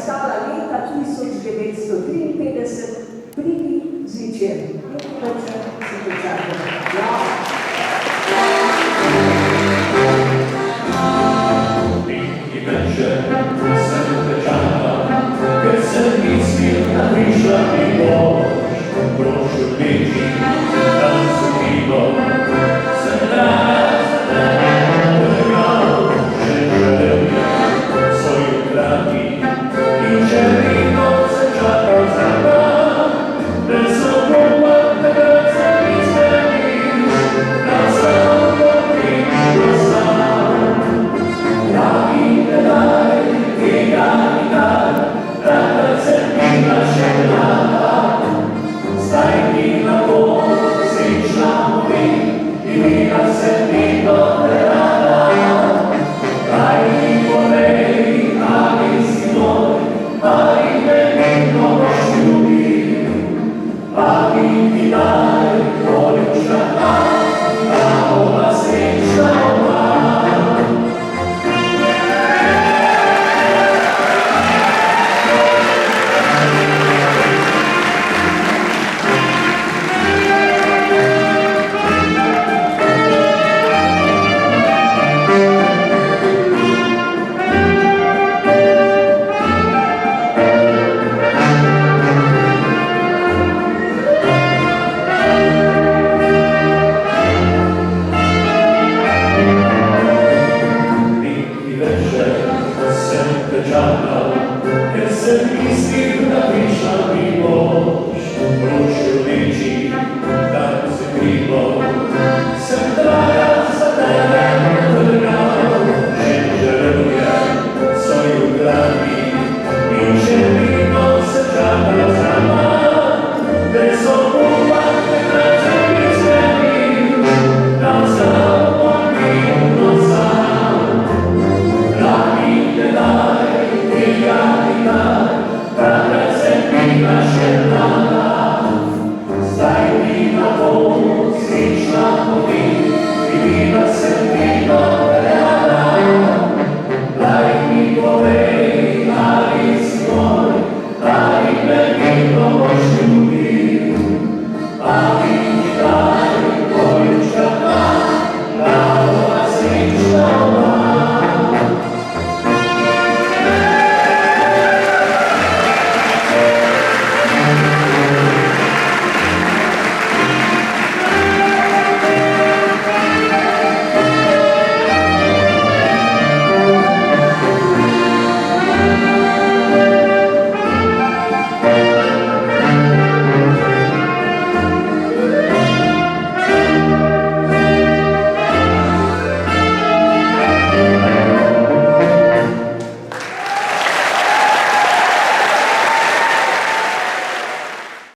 skala leta 1953, prvi zvečer. Nekaj se počakaj. Ja. I večer sem pečala, ker sem mislil, da prišla mi boš. Prošel leži, tam se krivo, sem rad, še želel je svoj krati. In če ribo se čakal za nam, da so bomba, da se mi zmeniš, da sam pokrivil sam. Dragi gledaj, tega nikar, takrat se bila še mlada. Zdaj mi lahko srečna povem, imela se mi dobre rada. Kaj mi povej, ali si moj, ali me vedno boš ljubil, ali ti daj poljučna dan, da bova srečna oba. Ker sem mislil,